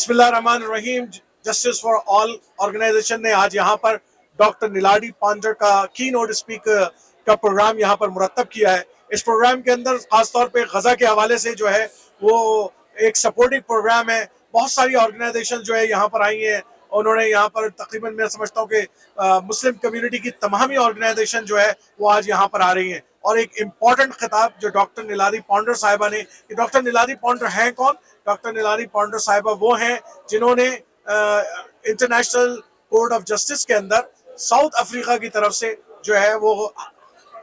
बिस्मिल्लाहिर्रहमानिर्रहीम। Justice for all organisation ने आज यहाँ पर डॉक्टर नीलाडी पांडर का की नोट स्पीक का प्रोग्राम यहाँ पर मुरतब किया है। इस प्रोग्राम के अंदर खासतौर पे गजा के हवाले से जो है वो एक सपोर्टिव प्रोग्राम है। बहुत सारी ऑर्गेनाइजेशन जो है यहाँ पर आई हैं। उन्होंने यहाँ पर तकरीबन मैं समझता हूँ कि मुस्लिम कम्युनिटी की तमामी ऑर्गेनाइजेशन जो है वो आज यहाँ पर आ रही हैं। और एक इम्पॉर्टेंट खिताब जो डॉक्टर नीलाडी पांडर साहिबा ने, कि डॉक्टर नीलाडी पांडर हैं कौन? डॉक्टर नीलाडी पांडर साहिबा वो हैं जिन्होंने इंटरनेशनल कोर्ट ऑफ जस्टिस के अंदर साउथ अफ्रीका की तरफ से जो है वो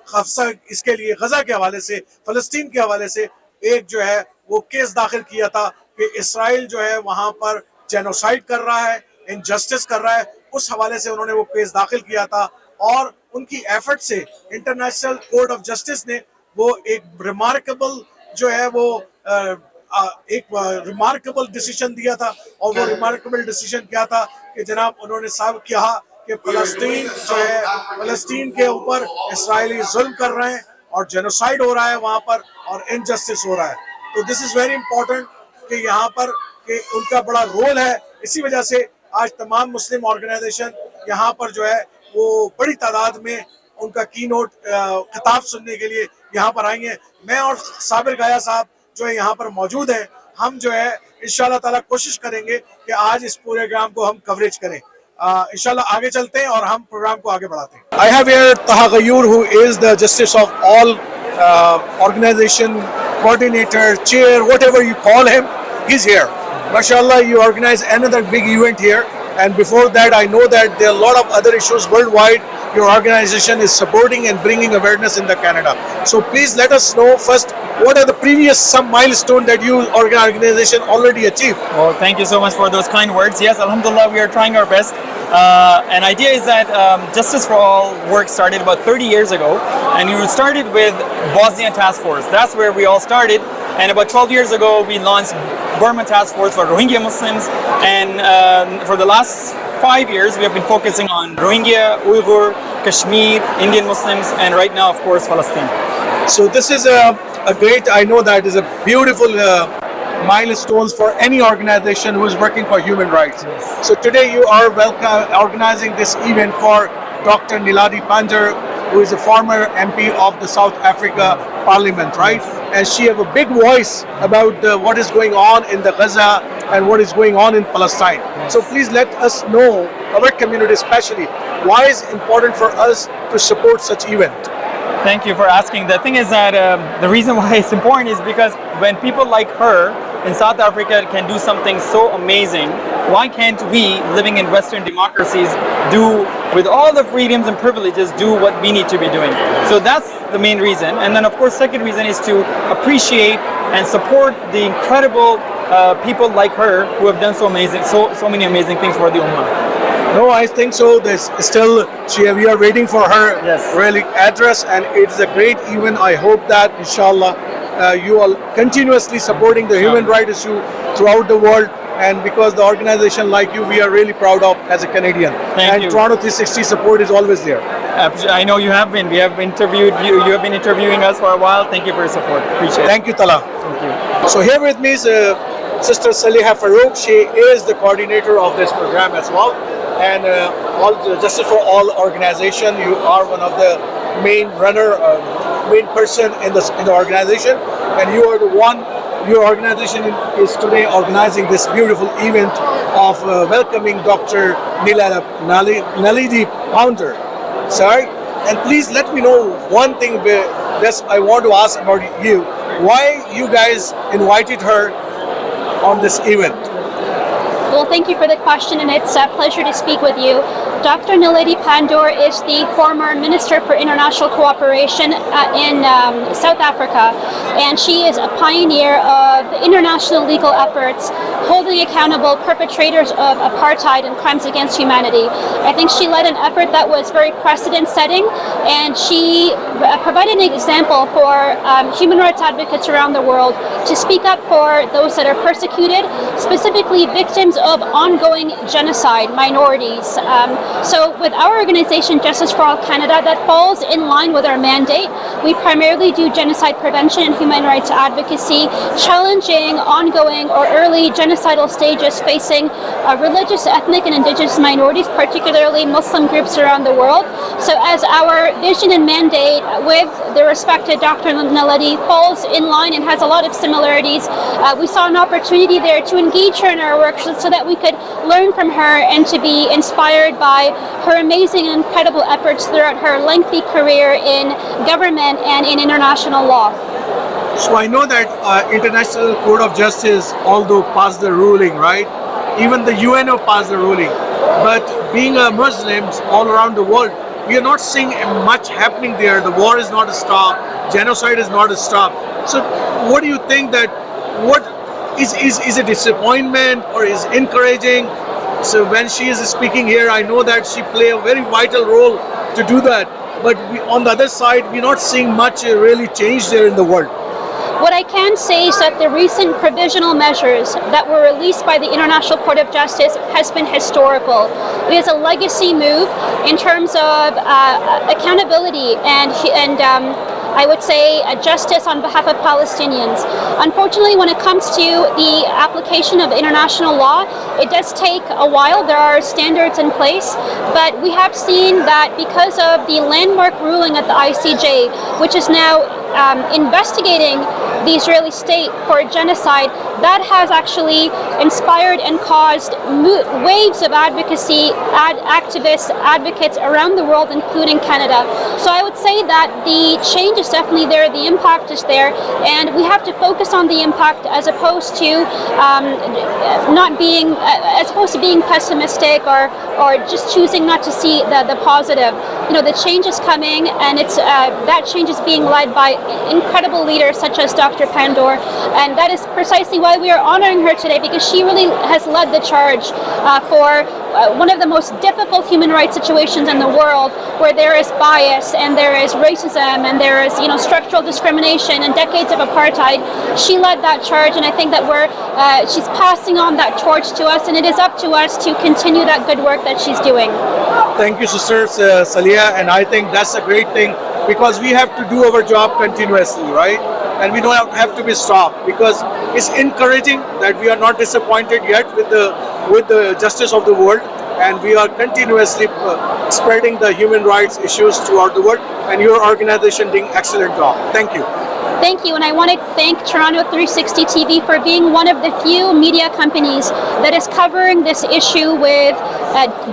खफसा इसके लिए गजा के हवाले से, फलस्तीन के हवाले से एक जो है वो केस दाखिल किया था कि इसराइल जो है वहां पर जेनोसाइड कर रहा है, इनजस्टिस कर रहा है। उस हवाले से उन्होंने वो केस दाखिल किया था और उनकी एफर्ट से इंटरनेशनल कोर्ट ऑफ जस्टिस ने वो एक रिमार्केबल जो है वो एक रिमार्केबल डिसीजन दिया था। और वो रिमार्केबल डिसीजन क्या था कि जनाब उन्होंने साहब कहा कि फलस्तीन जो है, फलस्तीन के ऊपर इसराइली जुल्म कर रहे हैं और जेनोसाइड हो रहा है वहां पर और इनजस्टिस हो रहा है। तो दिस इज वेरी इंपॉर्टेंट कि यहाँ पर कि उनका बड़ा रोल है। इसी वजह से आज तमाम मुस्लिम ऑर्गेनाइजेशन यहाँ पर जो है वो बड़ी तादाद में उनका की नोट खिताब सुनने के लिए यहाँ पर आई हैं। मैं और साबिर गाया साहब जो है यहाँ पर मौजूद है। हम जो है इंशाल्लाह ताला कोशिश करेंगे कि आज इस प्रोग्राम को हम कवरेज करें। इंशाल्लाह आगे चलते हैं और हम प्रोग्राम को आगे बढ़ाते हैं। आई have here Taha Ghayoor who is the justice of all organization coordinator, chair, whatever you call him, he's here. MashaAllah, you organize another big event here. And before that, I know that there are a lot of other issues worldwide. Your organization is supporting and bringing awareness in the Canada. So please let us know first, what are the previous some milestone that you organization already achieved? Well, thank you so much for those kind words. Yes, Alhamdulillah, we are trying our best. An idea is that Justice for All work started about 30 years ago, and we started with Bosnia Task Force. That's where we all started. And about 12 years ago, we launched Burma Task Force for Rohingya Muslims. And for the last 5 years, we have been focusing on Rohingya, Uyghur, Kashmir, Indian Muslims, and right now, of course, Palestine. So this is a great, I know that is a beautiful milestones for any organization who is working for human rights. Yes. So today you are organizing this event for Dr. Naledi Pandor, who is a former MP of the South Africa Parliament, right? Yes. And she have a big voice about what is going on in the Gaza and what is going on in Palestine. Yes. So please let us know, our community especially, why is it important for us to support such event? Thank you for asking. The thing is that the reason why it's important is because when people like her in South Africa can do something so amazing, why can't we, living in Western democracies, do, with all the freedoms and privileges, do what we need to be doing? So that's the main reason. And then, of course, second reason is to appreciate and support the incredible people like her who have done so many amazing things for the Ummah. No, I think so. There's still, we are waiting for her really address, and it's a great event. I hope that, inshallah, you are continuously supporting the human rights issue throughout the world. And because the organization like you, we are really proud of as a Canadian. Thank you. Toronto 360 support is always there. I know you have been. We have interviewed you. You have been interviewing us for a while. Thank you for your support. Appreciate it. Thank you, Tala. Thank you. So here with me is Sister Saliha Farouk. She is the coordinator of this program as well. And Justice for All organization, you are one of the main main person in the organization, and you are the one. Your organization is today organizing this beautiful event of welcoming Dr. Naledi Pander. Sorry, and please let me know one thing. I want to ask about you. Why you guys invited her on this event? Well, thank you for the question, and it's a pleasure to speak with you. Dr. Naledi Pandor is the former Minister for International Cooperation in South Africa, and she is a pioneer of international legal efforts holding accountable perpetrators of apartheid and crimes against humanity. I think she led an effort that was very precedent-setting, and she provided an example for human rights advocates around the world to speak up for those that are persecuted, specifically victims of ongoing genocide, minorities. So with our organization, Justice for All Canada, that falls in line with our mandate. we primarily do genocide prevention and human rights advocacy, challenging ongoing or early genocidal stages facing religious, ethnic, and indigenous minorities, particularly Muslim groups around the world. So as our vision and mandate with the respected Dr. Naledi falls in line and has a lot of similarities, we saw an opportunity there to engage her in our work so that we could learn from her and to be inspired by her amazing and incredible efforts throughout her lengthy career in government and in international law. So I know that International Court of Justice, although passed the ruling, right? Even the UNO passed the ruling. But being Muslims all around the world, we are not seeing much happening there. The war is not stopped. Genocide is not stopped. So what do you think that, what is a disappointment or is encouraging? So when she is speaking here, I know that she play a very vital role to do that. But on the other side, we're not seeing much really change there in the world. What I can say is that the recent provisional measures that were released by the International Court of Justice has been historical. It is a legacy move in terms of accountability and I would say justice on behalf of Palestinians. Unfortunately, when it comes to the application of international law, it does take a while. There are standards in place, but we have seen that because of the landmark ruling at the ICJ, which is now investigating the Israeli state for genocide, that has actually inspired and caused waves of advocacy, activists, advocates around the world, including Canada. So I would say that the change is definitely there, the impact is there, and we have to focus on the impact as opposed to being pessimistic or just choosing not to see the positive. You know, the change is coming, and it's that change is being led by incredible leaders such as Dr. Pandor, and that is precisely why we are honoring her today, because she really has led the charge for one of the most difficult human rights situations in the world, where there is bias and there is racism and there is structural discrimination and decades of apartheid. She led that charge, and I think that she's passing on that torch to us, and it is up to us to continue that good work that she's doing. Thank you, Sister Salia, and I think that's a great thing, because we have to do our job continuously, right? And we don't have to be stopped, because it's encouraging that we are not disappointed yet with the justice of the world, and we are continuously spreading the human rights issues throughout the world, and your organization doing excellent job. Thank you. Thank you, and I want to thank Toronto 360 TV for being one of the few media companies that is covering this issue with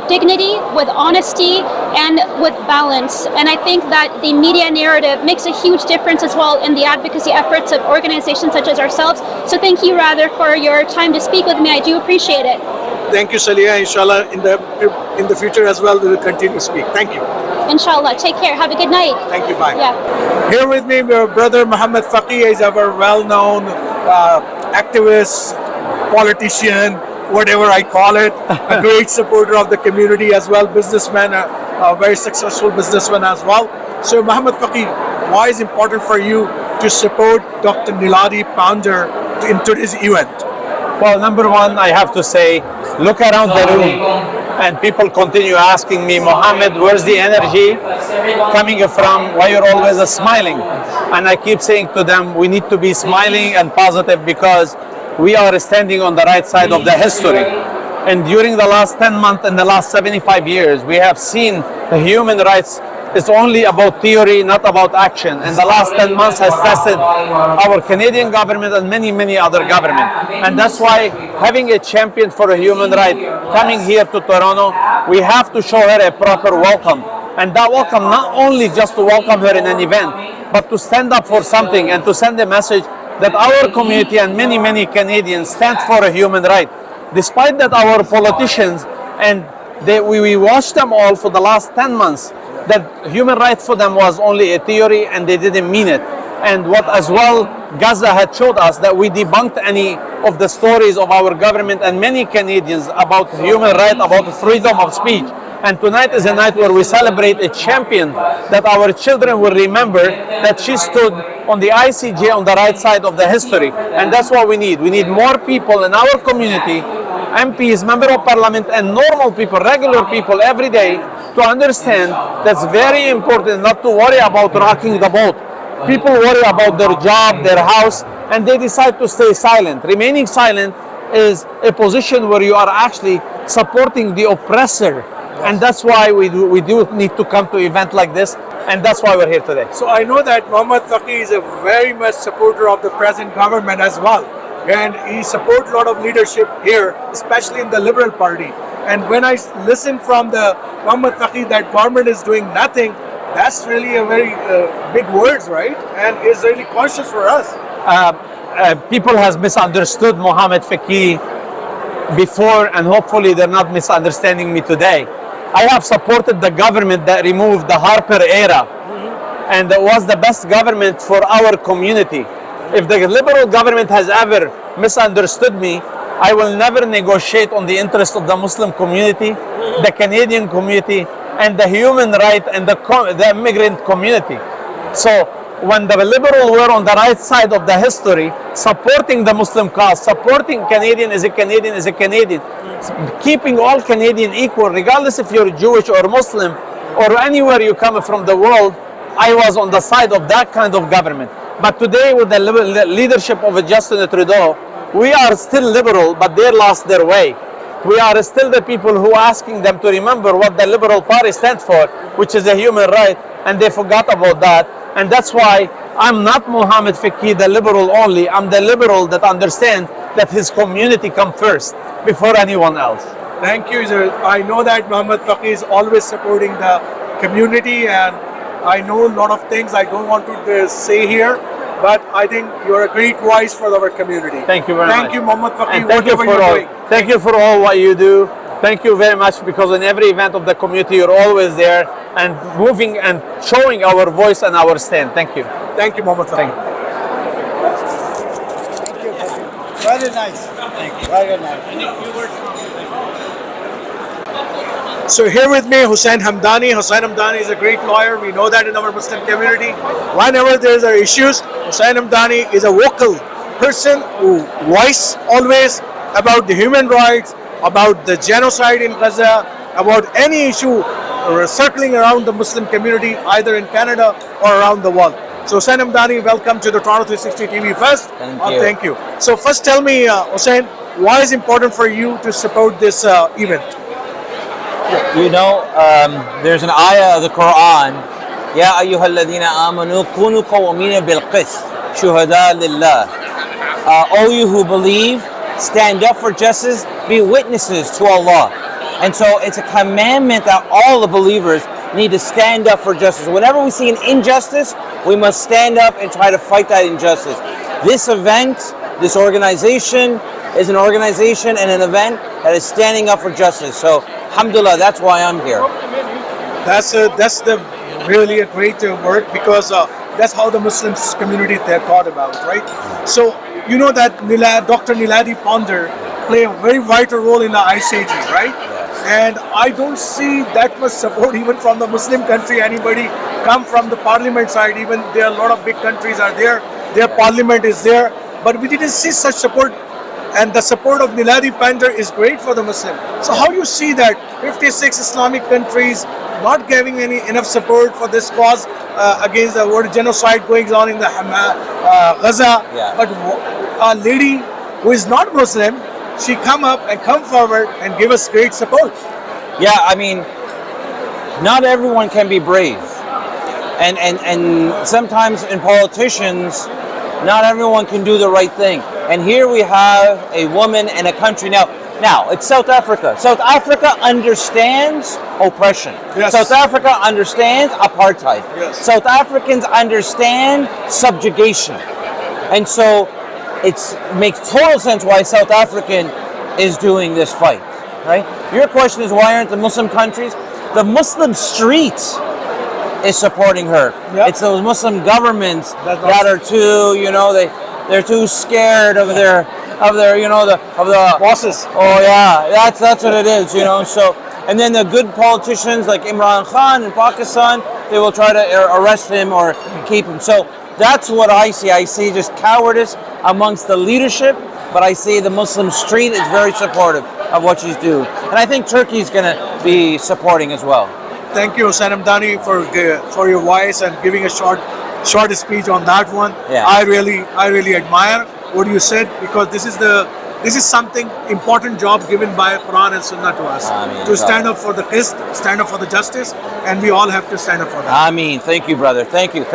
dignity, with honesty, and with balance. And I think that the media narrative makes a huge difference as well in the advocacy efforts of organizations such as ourselves. So thank you, rather, for your time to speak with me. I do appreciate it. Thank you, Salia. Inshallah, in the future as well, we will continue to speak. Thank you. Inshallah. Take care. Have a good night. Thank you. Bye. Yeah. Here with me, my brother Muhammad Faqih is our well-known activist, politician, whatever I call it, a great supporter of the community as well, businessman, a very successful businessman as well. So Muhammad Faqih, why is it important for you to support Dr. Naledi Pandor in today's event? Well, number one, I have to say, look around the room, and people continue asking me, Mohammed, where's the energy coming from? Why you're always smiling? And I keep saying to them, we need to be smiling and positive, because we are standing on the right side of the history. And during the last 10 months and the last 75 years, we have seen the human rights is only about theory, not about action. And the last 10 months has tested our Canadian government and many, many other governments. And that's why having a champion for a human right coming here to Toronto, we have to show her a proper welcome. And that welcome, not only just to welcome her in an event, but to stand up for something and to send a message that our community and many, many Canadians stand for a human right. Despite that, our politicians, and we watched them all for the last 10 months, that human rights for them was only a theory and they didn't mean it. And what as well Gaza had showed us, that we debunked any of the stories of our government and many Canadians about human rights, about freedom of speech. And tonight is a night where we celebrate a champion that our children will remember, that she stood on the ICJ on the right side of the history. And that's what we need. We need more people in our community, MPs, member of parliament, and normal people, regular people every day, to understand that's very important not to worry about rocking the boat, People worry about their job, their house, and they decide to stay silent. Remaining silent is a position where you are actually supporting the oppressor. And that's why we do need to come to an event like this, and that's why we're here today. So I know that Mohammad Taqi is a very much supporter of the present government as well. And he supports a lot of leadership here, especially in the Liberal Party. And when I listen from the Mohammad Taqi that government is doing nothing, that's really a very big words, right? And is really cautious for us. People has misunderstood Mohammed Faki before, and hopefully they're not misunderstanding me today. I have supported the government that removed the Harper era, and it was the best government for our community. If the liberal government has ever misunderstood me, I will never negotiate on the interest of the Muslim community, the Canadian community, and the human right and the immigrant community. So when the liberal were on the right side of the history, supporting the Muslim cause, supporting Canadian is a Canadian is a Canadian, keeping all Canadian equal, regardless if you're Jewish or Muslim or anywhere you come from the world, I was on the side of that kind of government. But today with the leadership of Justin Trudeau, we are still liberal, but they lost their way. We are still the people who are asking them to remember what the Liberal Party stands for, which is a human right, and they forgot about that. And that's why I'm not Mohammed Faki, the liberal only. I'm the liberal that understands that his community comes first before anyone else. Thank you, sir. I know that Mohammad Taqi is always supporting the community, and I know a lot of things I don't want to say here, but I think you're a great voice for our community. Thank you very much. Thank you, Mohammad Taqi, And thank you whatever for you're all. doing. Thank you for all what you do. Thank you very much, because in every event of the community, you're always there and moving and showing our voice and our stand. Thank you. Thank you, Mohammad Taqi. Thank you. Very nice. Thank you. Very nice. So here with me, Hussain Hamdani. Hussain Hamdani is a great lawyer. We know that in our Muslim community. Whenever there's issues, Hussain Hamdani is a vocal person who voice always about the human rights, about the genocide in Gaza, about any issue circling around the Muslim community, either in Canada or around the world. So Hussain Hamdani, welcome to the Toronto 360 TV first. Thank you. Thank you. So first tell me, Hussain, why is it important for you to support this event? You know, there's an ayah of the Quran, Ya ayyuhalladhina amanu kunu qawamina bil qist, shuhada lillah. All you who believe, stand up for justice, be witnesses to Allah. And so it's a commandment that all the believers need to stand up for justice. Whenever we see an injustice, we must stand up and try to fight that injustice. This event, this organization, is an organization and an event that is standing up for justice. So, alhamdulillah, that's why I'm here. That's the really a great work, because that's how the Muslim community they're taught about, right? So you know that Dr. Naledi Pander play a very vital role in the ICG, right? And I don't see that much support even from the Muslim country. Anybody come from the parliament side, even there are a lot of big countries are there, their parliament is there, but we didn't see such support. And the support of Naledi Pander is great for the Muslim. So how you see that 56 Islamic countries not giving enough support for this cause against the world genocide going on in the Gaza, Yeah. but a lady who is not Muslim, she come forward and give us great support. Yeah, I mean, not everyone can be brave. And sometimes in politicians, not everyone can do the right thing. And here we have a woman in a country now. Now, it's South Africa. South Africa understands oppression. Yes. South Africa understands apartheid. Yes. South Africans understand subjugation. And so it makes total sense why South African is doing this fight, right? Your question is, why aren't the Muslim countries? The Muslim street is supporting her. Yep. It's those Muslim governments That's that are too, they're too scared of their of the Bosses. Oh yeah, that's what it is, So, and then the good politicians like Imran Khan in Pakistan, they will try to arrest him or keep him. So that's what I see. I see just cowardice amongst the leadership, but I see the Muslim street is very supportive of what she's doing, and I think Turkey's going to be supporting as well. Thank you, Hussain Hamdani, for your voice and giving a short short speech on that one. Yeah. I really admire what you said, because this is something important job given by Quran and Sunnah to us, Ameen. to stand up for the qist, stand up for the justice, and we all have to stand up for that. Ameen. Thank you, brother. Thank you.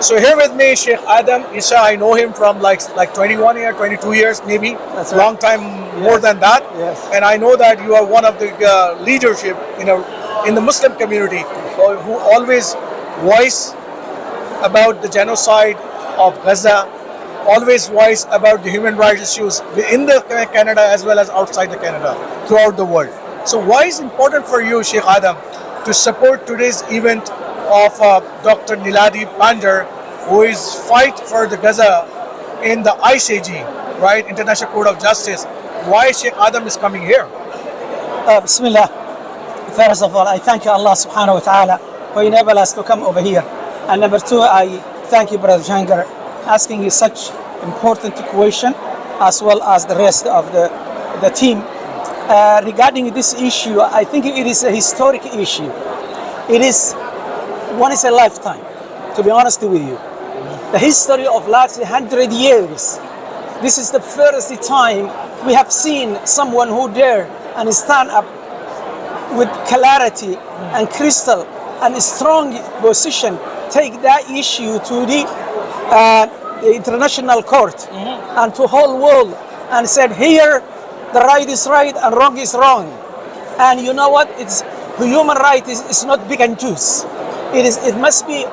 So here with me, Sheikh Adam Isa. I know him from like 21 years, 22 years, maybe. That's right. Long time, more than that. Yes. And I know that you are one of the leadership in the Muslim community who always voice about the genocide of Gaza, always voice about the human rights issues in the Canada as well as outside the Canada, throughout the world. So why is it important for you, Sheikh Adam, to support today's event of Dr. Naledi Pandor, who is fight for the Gaza in the ICJ, right, International Court of Justice? Why Sheikh Adam is coming here? Bismillah. First of all, I thank Allah subhanahu wa ta'ala who enabled us to come over here. And number two, I thank you, Brother Jahangiri, asking you such important question, as well as the rest of the team. Regarding this issue, I think it is a historic issue. It is once in a lifetime, to be honest with you. The history of last 100 years, this is the first time we have seen someone who dare and stand up with clarity and crystal and strong position, take that issue to the international court and to whole world, and said here the right is right and wrong is wrong. And you know what? It's human right is not big and choose. It must be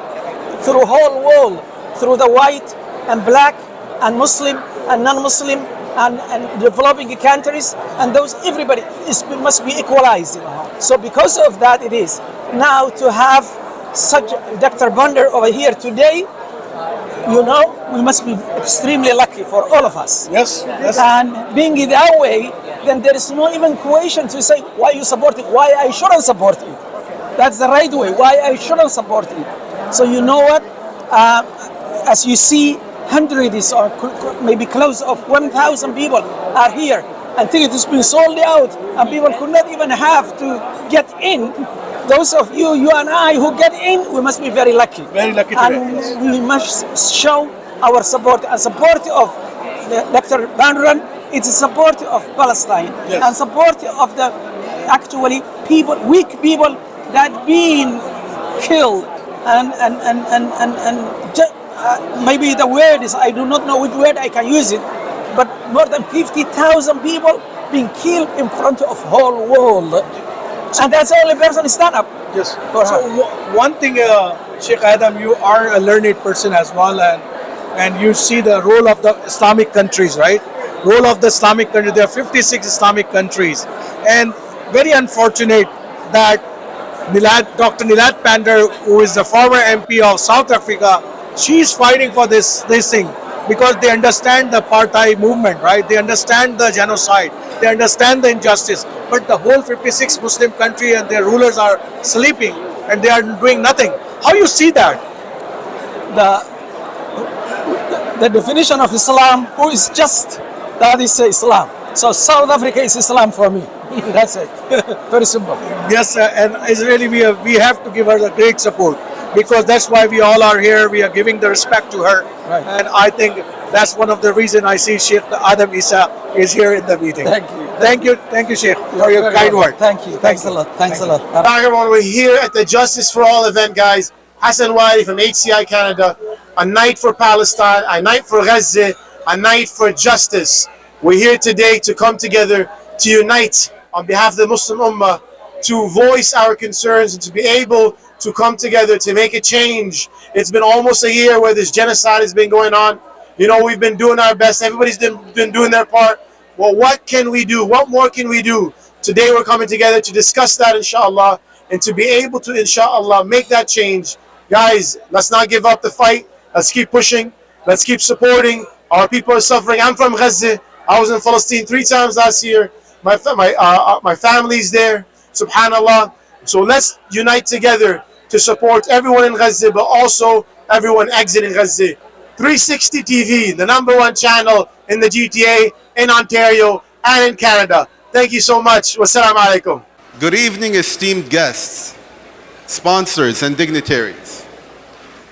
through whole world, through the white and black and Muslim and non-Muslim and developing countries, and those everybody must be equalized. So because of that, it is now to have such Dr. Pandor over here today. We must be extremely lucky for all of us. Yes. And being it that way, then there is no even question to say why you support it, why I shouldn't support it. That's the right way, why I shouldn't support it. So you know what? As you see, hundreds or maybe close of 1,000 people are here, and tickets has been sold out, and people could not even have to get in. Those of you and I who get in, we must be very lucky. Very lucky today. And we must show our support and support of Dr. Pandor. It's a support of Palestine, Yes. and support of the actually people, weak people that being killed maybe the word is, I do not know which word I can use it, but more than 50,000 people being killed in front of whole world. And that's the only person stand up. Yes. For So one thing, Sheikh Adam, you are a learned person as well, and you see the role of the Islamic countries, right? Role of the Islamic countries. There are 56 Islamic countries, and very unfortunate that Dr. Naledi Pander, who is the former MP of South Africa, she's fighting for this thing because they understand the apartheid movement, right? They understand the genocide, they understand the injustice. But the whole 56 Muslim country and their rulers are sleeping and they are doing nothing. How you see that? the definition of Islam, who is just, that is Islam. So South Africa is Islam for me. That's it. Very simple. Yes, and Israeli, we have to give her the great support, because that's why we all are here. We are giving the respect to her, Right. and I think that's one of the reasons I see Sheikh Adam Isa is here in the meeting. Thank you, Sheikh, for your kind word. Thank you. Thanks a lot. Thanks a lot. Everyone, we're here at the Justice for All event, guys. Hassan Wadi from HCI Canada. A night for Palestine, a night for Gaza, a night for justice. We're here today to come together, to unite on behalf of the Muslim Ummah, to voice our concerns and to be able to come together to make a change. It's been almost a year where this genocide has been going on. We've been doing our best. Everybody's been doing their part. Well, what can we do? What more can we do? Today we're coming together to discuss that, inshallah, and to be able to, inshallah, make that change. Guys, let's not give up the fight. Let's keep pushing. Let's keep supporting. Our people are suffering. I'm from Gaza. I was in Palestine 3 times last year. My family's there, subhanallah. So let's unite together to support everyone in Gaza, but also everyone exiting Gaza. 360 TV, the #1 channel in the GTA, in Ontario, and in Canada. Thank you so much. Wassalamu alaikum. Good evening, esteemed guests, sponsors, and dignitaries.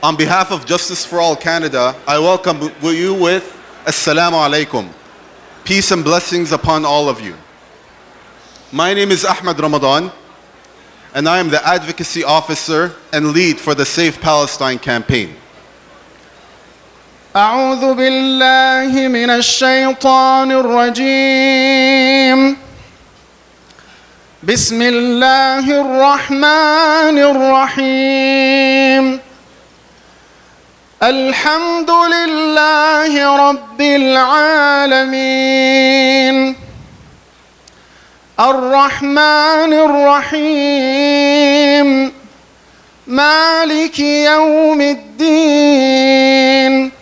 On behalf of Justice for All Canada, I welcome you with Assalamu alaikum. Peace and blessings upon all of you. My name is Ahmed Ramadan, and I am the Advocacy Officer and lead for the Safe Palestine campaign. أعوذ بالله من الشيطان الرجيم بسم الله الرحمن الرحيم الحمد لله رب العالمين الرحمن الرحيم مالك يوم الدين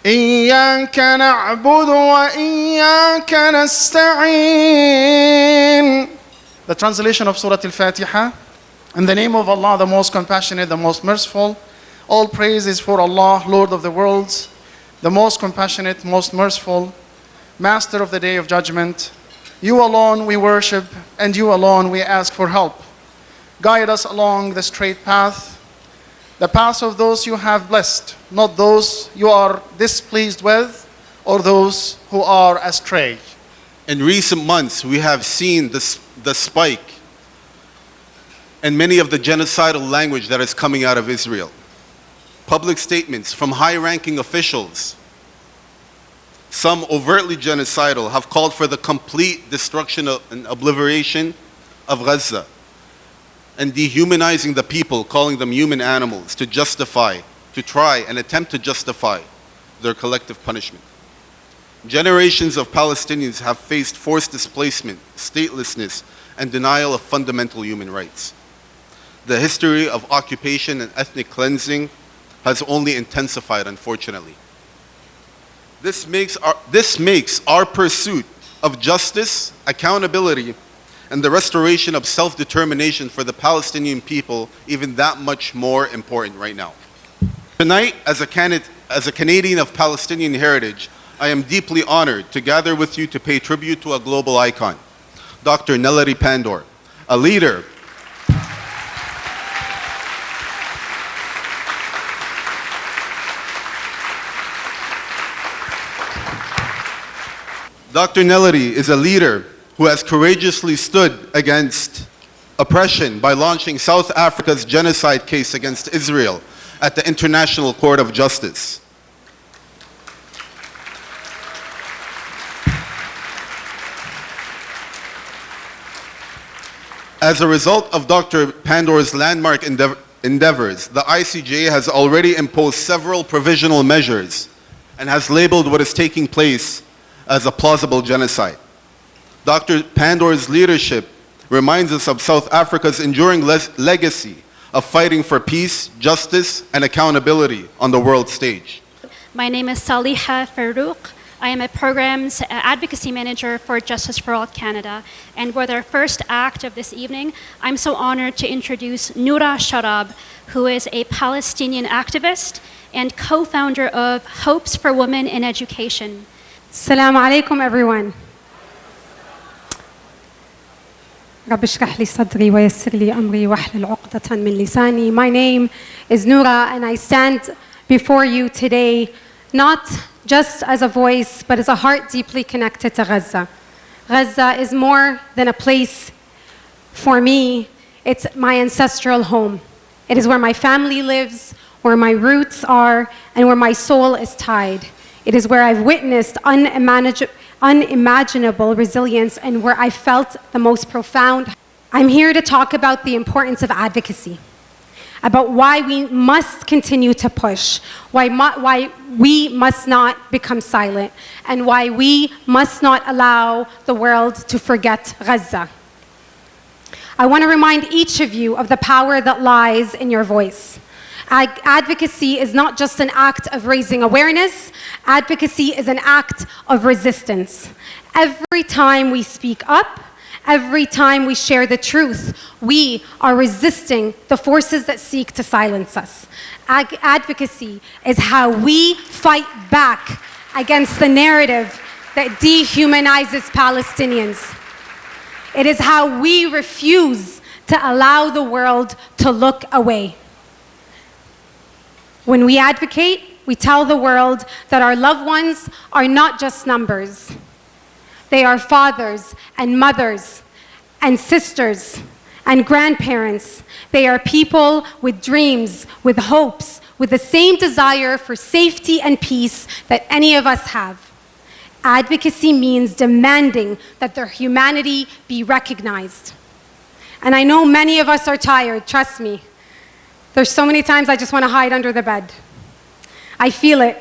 إياك نعبد وإياك نستعين. The translation of Surah Al-Fatiha. In the name of Allah, the most compassionate, the most merciful. All praise is for Allah, Lord of the worlds, the most compassionate, most merciful, Master of the Day of Judgment. You alone we worship, and you alone we ask for help. Guide us along the straight path, the path of those you have blessed, not those you are displeased with or those who are astray. In recent months, we have seen the spike in many of the genocidal language that is coming out of Israel. Public statements from high-ranking officials, some overtly genocidal, have called for the complete destruction and obliteration of Gaza, and dehumanizing the people, calling them human animals, to try and attempt to justify their collective punishment. Generations of Palestinians have faced forced displacement, statelessness, and denial of fundamental human rights. The history of occupation and ethnic cleansing has only intensified, unfortunately. This makes our pursuit of justice, accountability, and the restoration of self-determination for the Palestinian people even that much more important right now. Tonight, as a Canadian of Palestinian heritage, I am deeply honored to gather with you to pay tribute to a global icon, Dr. Naledi Pandor, a leader Dr. Naledi is a leader who has courageously stood against oppression by launching South Africa's genocide case against Israel at the International Court of Justice. As a result of Dr. Pandor's landmark endeavors, the ICJ has already imposed several provisional measures and has labeled what is taking place as a plausible genocide. Dr. Pandor's leadership reminds us of South Africa's enduring legacy of fighting for peace, justice, and accountability on the world stage. My name is Saliha Farouk. I am a programs advocacy manager for Justice for All Canada. And with our first act of this evening, I'm so honored to introduce Noura Sharab, who is a Palestinian activist and co-founder of Hopes for Women in Education. Assalamu alaikum, everyone. رب اشرح لي صدري ويسر لي أمري واحلل عقدة من لساني. My name is Noura, and I stand before you today not just as a voice, but as a heart deeply connected to Gaza. Gaza is more than a place for me. It's my ancestral home. It is where my family lives, where my roots are, and where my soul is tied. It is where I've witnessed unimaginable resilience and where I felt the most profound. I'm here to talk about the importance of advocacy, about why we must continue to push, why we must not become silent, and why we must not allow the world to forget Gaza. I want to remind each of you of the power that lies in your voice. Advocacy is not just an act of raising awareness. Advocacy is an act of resistance. Every time we speak up, every time we share the truth, we are resisting the forces that seek to silence us. Advocacy is how we fight back against the narrative that dehumanizes Palestinians. It is how we refuse to allow the world to look away. When we advocate, we tell the world that our loved ones are not just numbers. They are fathers and mothers and sisters and grandparents. They are people with dreams, with hopes, with the same desire for safety and peace that any of us have. Advocacy means demanding that their humanity be recognized. And I know many of us are tired, trust me. There's so many times I just want to hide under the bed. I feel it,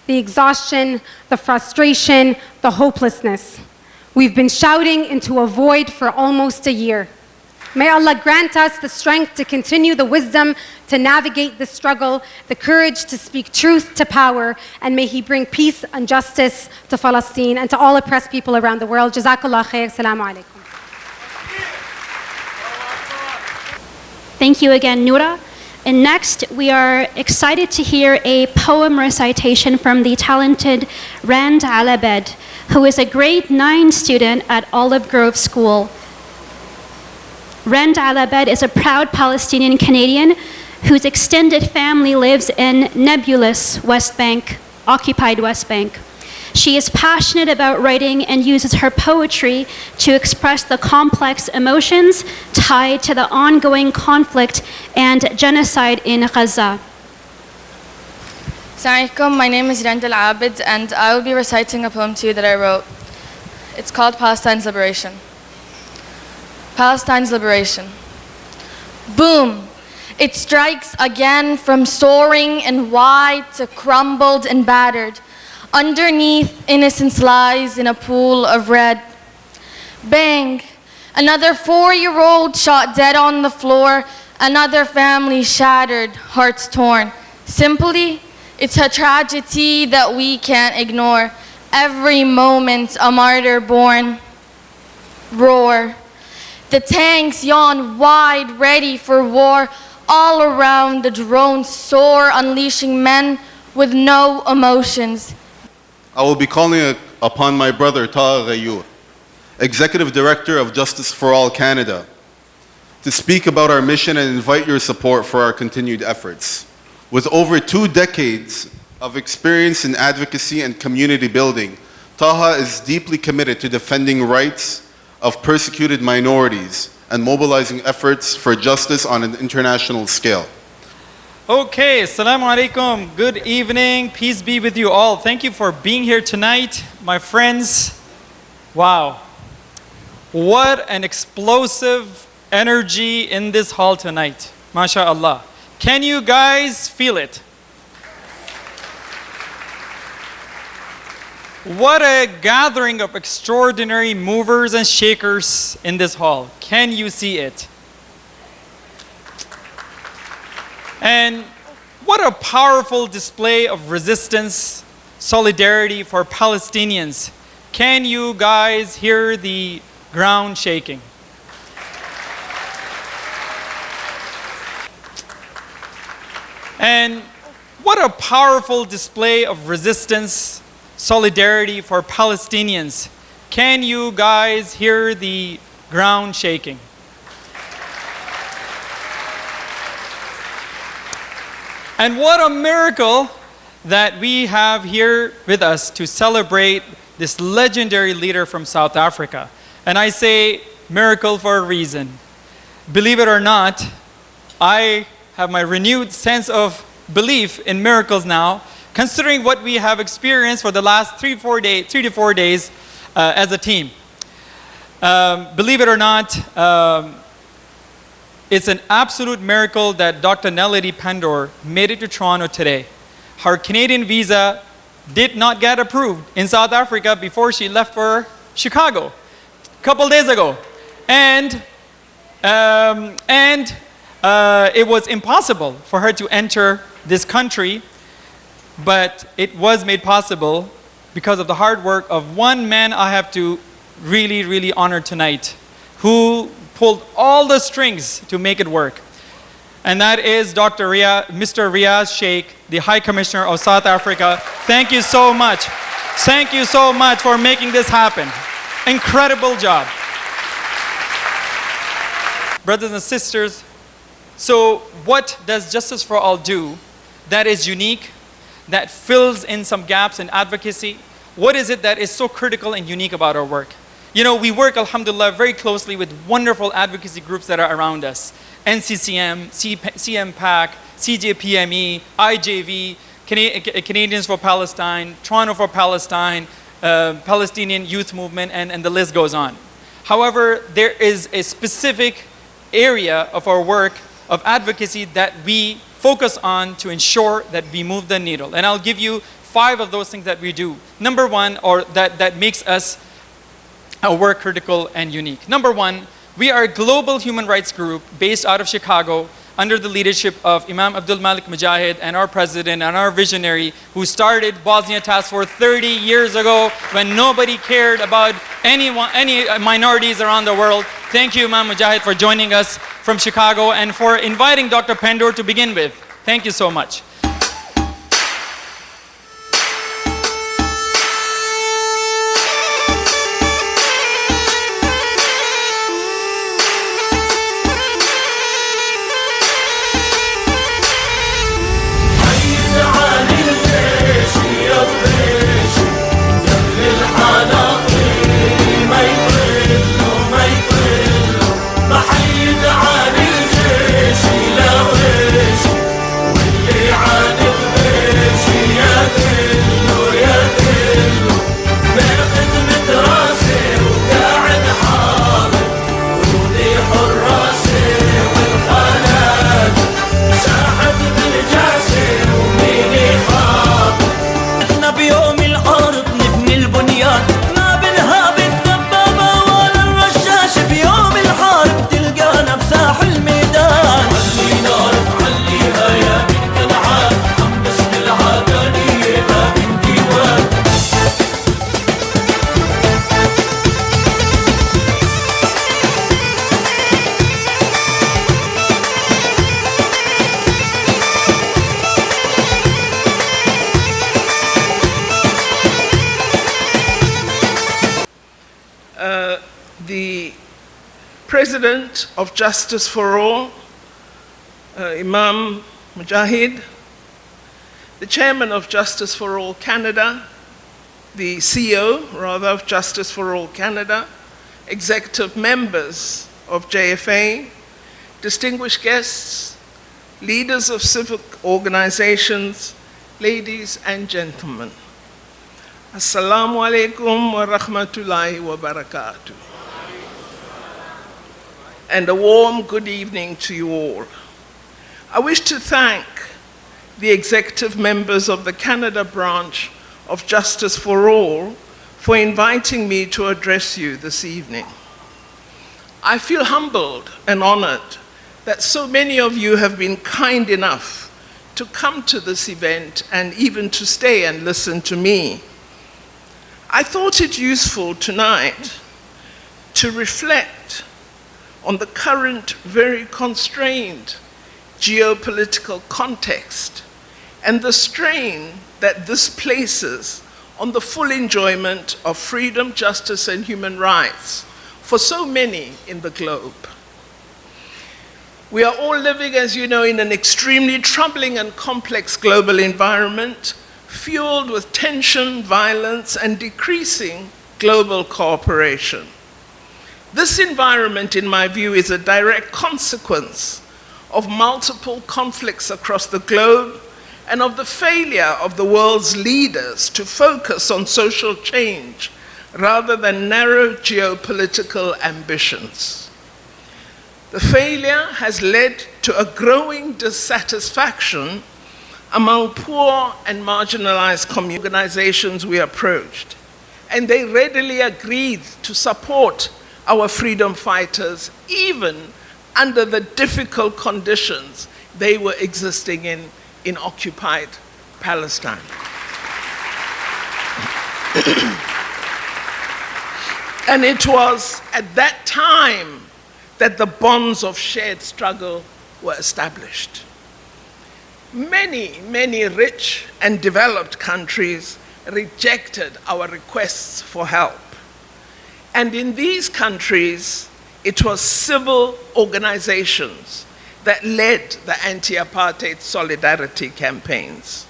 the exhaustion, the frustration, the hopelessness. We've been shouting into a void for almost a year. May Allah grant us the strength to continue, the wisdom to navigate the struggle, the courage to speak truth to power, and may He bring peace and justice to Palestine and to all oppressed people around the world. Jazakallah khair. Assalamu alaikum. Thank you again, Noura. And next, we are excited to hear a poem recitation from the talented Rand Alabed, who is a grade 9 student at Olive Grove School. Rand Alabed is a proud Palestinian Canadian whose extended family lives in nebulous West Bank, occupied West Bank. She is passionate about writing and uses her poetry to express the complex emotions tied to the ongoing conflict and genocide in Gaza. Assalamu alaikum, my name is Rand Al-Abid and I will be reciting a poem to you that I wrote. It's called Palestine's Liberation. Palestine's Liberation. Boom! It strikes again from soaring and wide to crumbled and battered. Underneath, innocence lies in a pool of red. Bang! Another 4-year-old shot dead on the floor. Another family shattered, hearts torn. Simply, it's a tragedy that we can't ignore. Every moment a martyr born. Roar. The tanks yawn wide, ready for war. All around the drones soar, unleashing men with no emotions. I will be calling upon my brother Taha Ghayur, Executive Director of Justice for All Canada, to speak about our mission and invite your support for our continued efforts. With over 2 decades of experience in advocacy and community building, Taha is deeply committed to defending rights of persecuted minorities and mobilizing efforts for justice on an international scale. Okay, assalamu alaikum. Good evening. Peace be with you all. Thank you for being here tonight, my friends. Wow. What an explosive energy in this hall tonight. MashaAllah. Can you guys feel it? What a gathering of extraordinary movers and shakers in this hall. Can you see it? And what a powerful display of resistance, solidarity for Palestinians. Can you guys hear the ground shaking? And what a powerful display of resistance, solidarity for Palestinians. Can you guys hear the ground shaking? And what a miracle that we have here with us to celebrate this legendary leader from South Africa. And I say miracle for a reason. Believe it or not, I have my renewed sense of belief in miracles now, considering what we have experienced for the last 3 to 4 days as a team. Believe it or not, it's an absolute miracle that Dr. Naledi Pandor made it to Toronto today. Her Canadian visa did not get approved in South Africa before she left for Chicago a couple days ago. And it was impossible for her to enter this country, but it was made possible because of the hard work of one man I have to really, really honor tonight, who pulled all the strings to make it work. And that is Mr. Riaz Sheikh, the High Commissioner of South Africa. Thank you so much. Thank you so much for making this happen. Incredible job. Brothers and sisters, so what does Justice for All do? that is unique, that fills in some gaps in advocacy? What is it that is so critical and unique about our work? You know, we work, alhamdulillah, very closely with wonderful advocacy groups that are around us. NCCM, CMPAC, CJPME, IJV, Canadians for Palestine, Toronto for Palestine, Palestinian Youth Movement, and the list goes on. However, there is a specific area of our work of advocacy that we focus on to ensure that we move the needle. And I'll give you 5 of those things that we do. Number one, or that makes us our work critical and unique. Number one, we are a global human rights group based out of Chicago under the leadership of Imam Abdul Malik Mujahid and our president and our visionary who started Bosnia Task Force 30 years ago when nobody cared about any minorities around the world. Thank you, Imam Mujahid, for joining us from Chicago and for inviting Dr. Pandor to begin with. Thank you so much. The President of Justice for All, Imam Mujahid, the Chairman of Justice for All Canada, the CEO, rather, of Justice for All Canada, executive members of JFA, distinguished guests, leaders of civic organizations, ladies and gentlemen. Assalamu alaikum wa rahmatullahi wa barakatuh. And a warm good evening to you all. I wish to thank the executive members of the Canada branch of Justice for All for inviting me to address you this evening. I feel humbled and honored that so many of you have been kind enough to come to this event and even to stay and listen to me. I thought it useful tonight to reflect on the current very constrained geopolitical context and the strain that this places on the full enjoyment of freedom, justice, and human rights for so many in the globe. We are all living, as you know, in an extremely troubling and complex global environment, fueled with tension, violence, and decreasing global cooperation. This environment, in my view, is a direct consequence of multiple conflicts across the globe and of the failure of the world's leaders to focus on social change rather than narrow geopolitical ambitions. The failure has led to a growing dissatisfaction among poor and marginalized organizations we approached, and they readily agreed to support our freedom fighters even under the difficult conditions they were existing in occupied Palestine. And it was at that time that the bonds of shared struggle were established. Many, many rich and developed countries rejected our requests for help. And in these countries, it was civil organizations that led the anti-apartheid solidarity campaigns.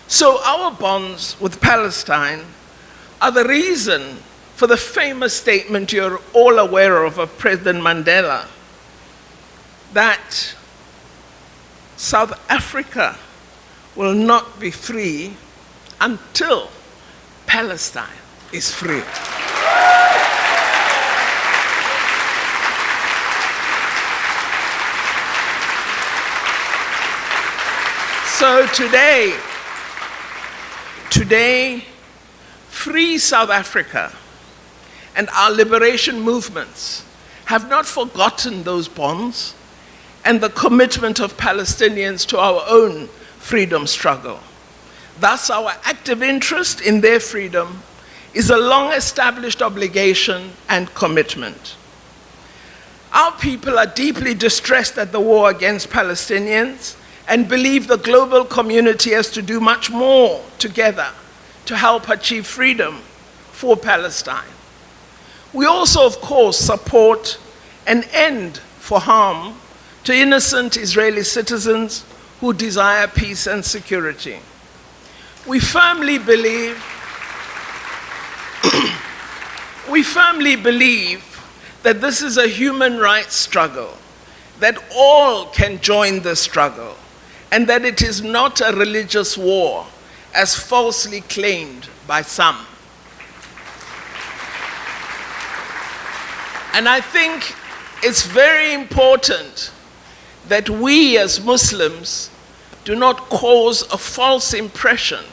So our bonds with Palestine are the reason for the famous statement you're all aware of President Mandela, that South Africa will not be free until Palestine is free. So today, free South Africa and our liberation movements have not forgotten those bonds and the commitment of Palestinians to our own freedom struggle. Thus, our active interest in their freedom is a long-established obligation and commitment. Our people are deeply distressed at the war against Palestinians and believe the global community has to do much more together to help achieve freedom for Palestine. We also, of course, support an end for harm to innocent Israeli citizens who desire peace and security. We firmly believe that this is a human rights struggle, that all can join the struggle, and that it is not a religious war, as falsely claimed by some. And I think it's very important that we as Muslims do not cause a false impression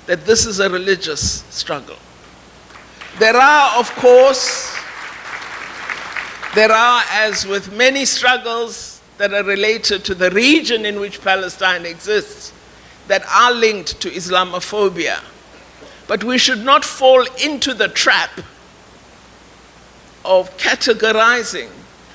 that this is a religious struggle. There are, of course, as with many struggles that are related to the region in which Palestine exists, that are linked to Islamophobia. But we should not fall into the trap of categorizing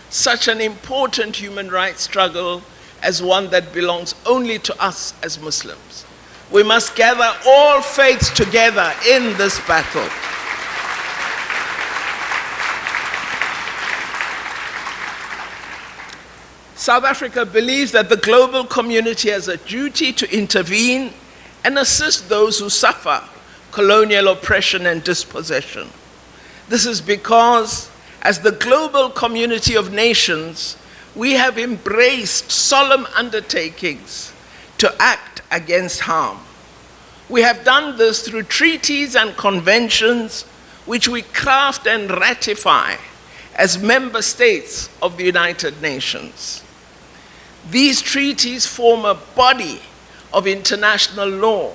such an important human rights struggle as one that belongs only to us as Muslims. We must gather all faiths together in this battle. South Africa believes that the global community has a duty to intervene and assist those who suffer colonial oppression and dispossession. This is because, as the global community of nations, we have embraced solemn undertakings to act against harm. We have done this through treaties and conventions which we craft and ratify as member states of the United Nations. These treaties form a body of international law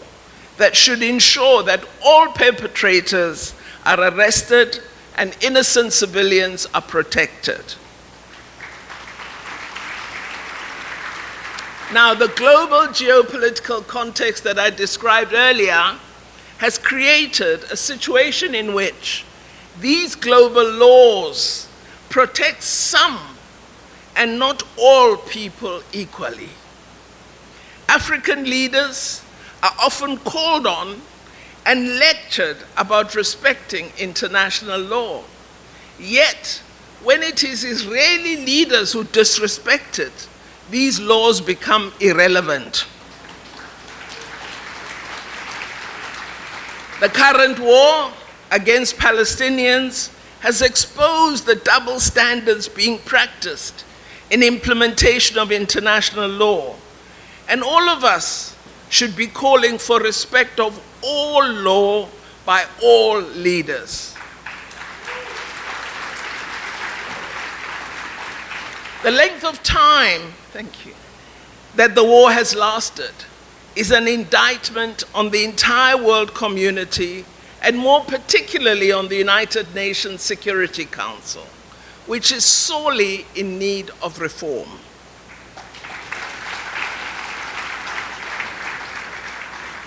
that should ensure that all perpetrators are arrested and innocent civilians are protected. Now, the global geopolitical context that I described earlier has created a situation in which these global laws protect some and not all people equally. African leaders are often called on and lectured about respecting international law. Yet, when it is Israeli leaders who disrespect it, these laws become irrelevant. The current war against Palestinians has exposed the double standards being practiced in implementation of international law. And all of us should be calling for respect of all law by all leaders. The length of time, that the war has lasted is an indictment on the entire world community, and more particularly on the United Nations Security Council, which is sorely in need of reform.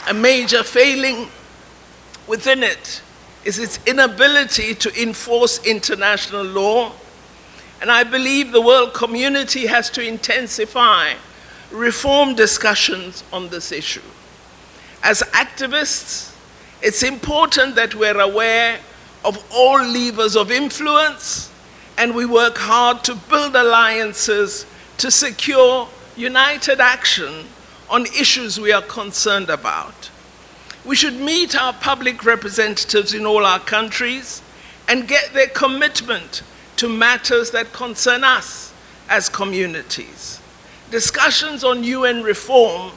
A major failing within it is its inability to enforce international law, and I believe the world community has to intensify reform discussions on this issue. As activists, it's important that we're aware of all levers of influence and we work hard to build alliances to secure united action on issues we are concerned about. We should meet our public representatives in all our countries and get their commitment to matters that concern us as communities. Discussions on UN reform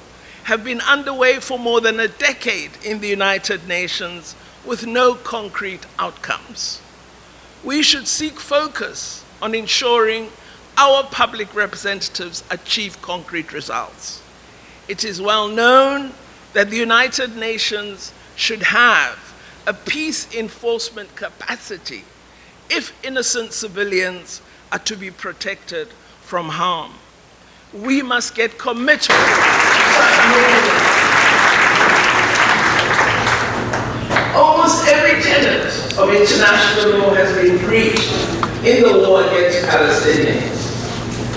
have been underway for more than a decade in the United Nations with no concrete outcomes. We should seek focus on ensuring our public representatives achieve concrete results. It is well known that the United Nations should have a peace enforcement capacity if innocent civilians are to be protected from harm. We must get commitment to such movements. Almost every tenet of international law has been breached in the war against Palestinians.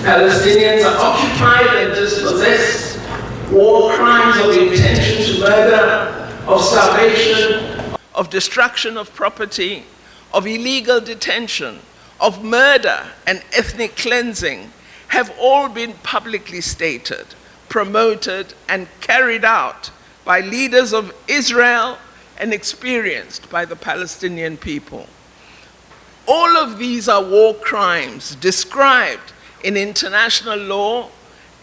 Palestinians are occupied and dispossessed. War crimes of intention to murder, of starvation, of destruction of property, of illegal detention, of murder and ethnic cleansing have all been publicly stated, promoted, and carried out by leaders of Israel and experienced by the Palestinian people. All of these are war crimes described in international law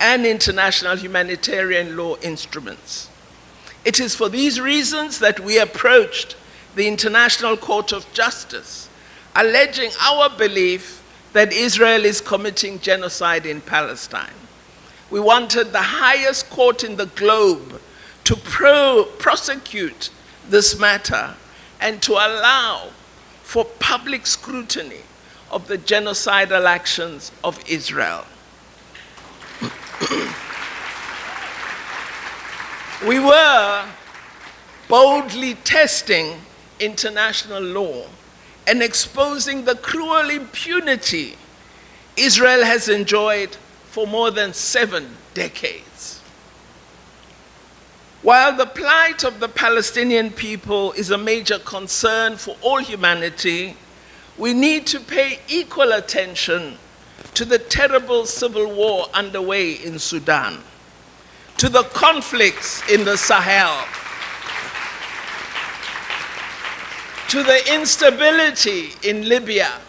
and international humanitarian law instruments. It is for these reasons that we approached the International Court of Justice, alleging our belief that Israel is committing genocide in Palestine. We wanted the highest court in the globe to prosecute this matter and to allow for public scrutiny of the genocidal actions of Israel. We were boldly testing international law and exposing the cruel impunity Israel has enjoyed for more than 7 decades. While the plight of the Palestinian people is a major concern for all humanity, we need to pay equal attention to the terrible civil war underway in Sudan, to the conflicts in the Sahel, to the instability in Libya,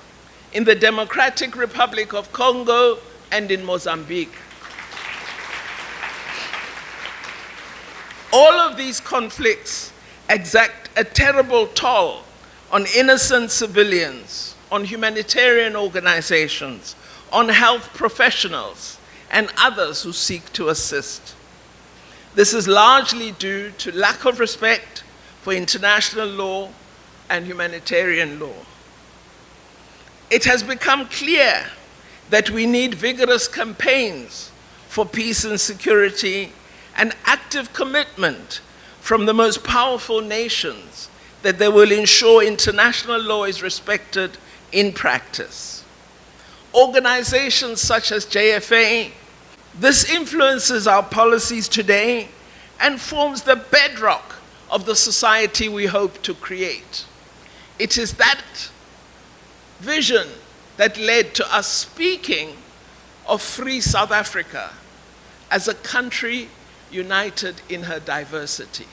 in the Democratic Republic of Congo, and in Mozambique. All of these conflicts exact a terrible toll on innocent civilians, on humanitarian organizations, on health professionals, and others who seek to assist. This is largely due to lack of respect for international law and humanitarian law. It has become clear that we need vigorous campaigns for peace and security and active commitment from the most powerful nations that they will ensure international law is respected in practice. Organizations such as JFA, this influences our policies today and forms the bedrock of the society we hope to create. It is that vision that led to us speaking of free South Africa as a country united in her diversity.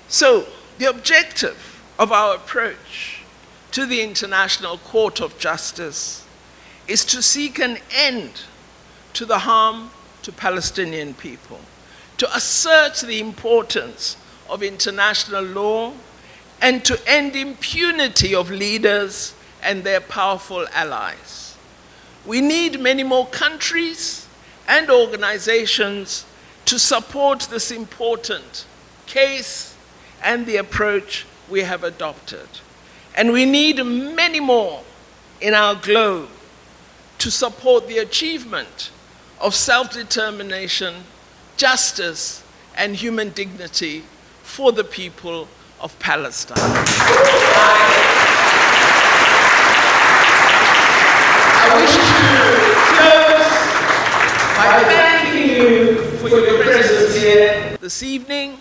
So, the objective of our approach to the International Court of Justice is to seek an end to the harm to Palestinian people, to assert the importance of international law, and to end impunity of leaders and their powerful allies. We need many more countries and organizations to support this important case and the approach we have adopted. And we need many more in our globe to support the achievement of self-determination, justice, and human dignity for the people of Palestine. I wish to close by thanking you for your presence here this evening,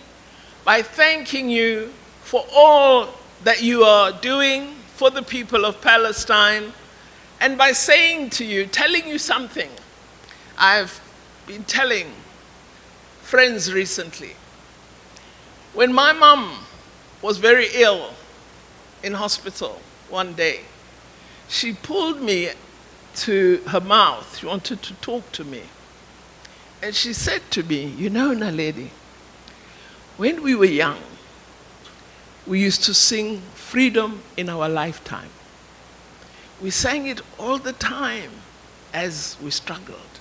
by thanking you for all that you are doing for the people of Palestine, And by saying to you, telling you something, I've been telling friends recently. When my mum was very ill in hospital one day, she pulled me to her mouth. She wanted to talk to me. And she said to me, you know, Naledi, when we were young, we used to sing freedom in our lifetime. We sang it all the time as we struggled.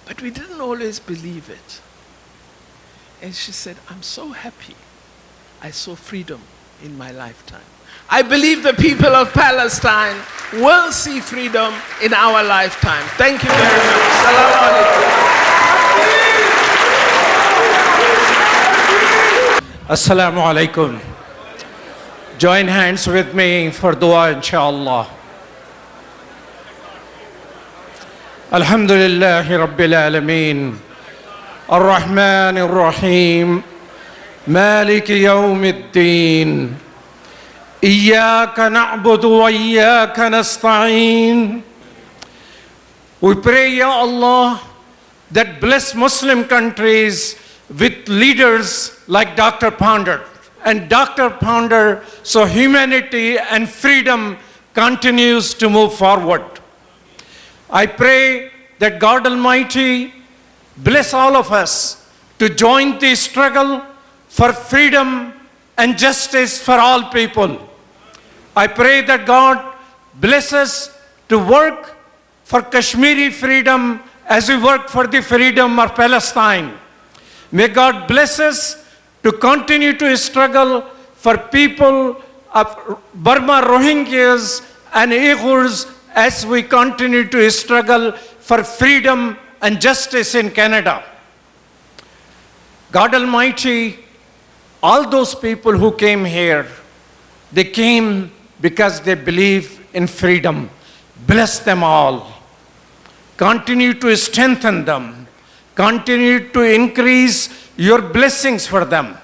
But we didn't always believe it. And she said, I'm so happy I saw freedom in my lifetime. I believe the people of Palestine will see freedom in our lifetime. Thank you very much. Assalamu alaikum. Assalamu alaikum. Join hands with me for dua, inshallah. Alhamdulillahi Rabbil Alameen. Ar-Rahman Ar-Rahim. Maliki Yawmiddin. Iyyaka na'budu wa iyyaka nasta'een. We pray, Ya Allah, that bless Muslim countries with leaders like Dr. Pandor. And Dr. Pandor, so humanity and freedom continues to move forward. I pray that God Almighty bless all of us to join the struggle for freedom and justice for all people. I pray that God bless us to work for Kashmiri freedom as we work for the freedom of Palestine. May God bless us to continue to struggle for people of Burma Rohingyas and Uyghurs as we continue to struggle for freedom and justice in Canada. God Almighty, all those people who came here, they came because they believe in freedom. Bless them all. Continue to strengthen them. Continue to increase your blessings for them.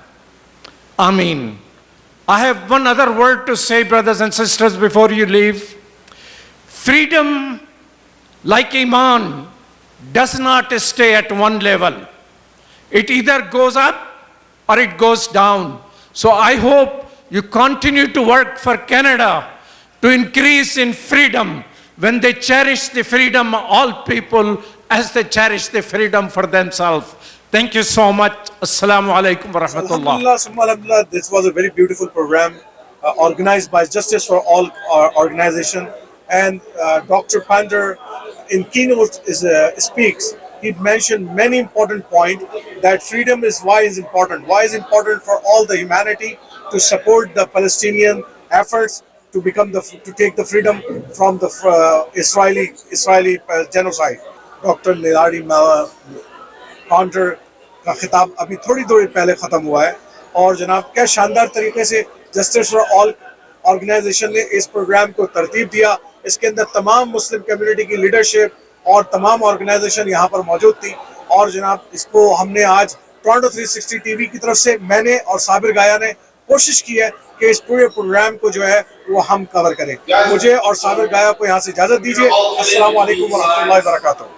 Ameen. I have one other word to say, brothers and sisters, before you leave. Freedom, like Iman, does not stay at one level. It either goes up or it goes down. So I hope you continue to work for Canada to increase in freedom when they cherish the freedom of all people as they cherish the freedom for themselves. Thank you so much. Assalamu alaikum wa rahmatullah. Alhamdulillah, this was a very beautiful program organized by Justice for All organization. And Dr. Pandor, in keynote speaks, he mentioned many important points that freedom is why is important. Why is important for all the humanity to support the Palestinian efforts to take the freedom from the Israeli genocide. Dr. Naledi Pandor का खिताब अभी थोड़ी देर पहले खत्म हुआ है और जनाब क्या शानदार तरीके से जस्टिस फॉर ऑल ऑर्गेनाइजेशन ने इस प्रोग्राम को तरतीब दिया। इसके अंदर तमाम मुस्लिम कम्युनिटी की लीडरशिप और तमाम ऑर्गेनाइजेशन यहाँ पर मौजूद थी और जनाब इसको हमने आज टोरंटो 360 टीवी की तरफ से मैंने और साबिर गाया ने कोशिश की है कि इस पूरे प्रोग्राम को जो है वो हम कवर करें। मुझे और साबिर गाया को यहाँ से इजाजत दीजिए। अस्सलाम वालेकुम व रहमतुल्लाहि व बरकातहू।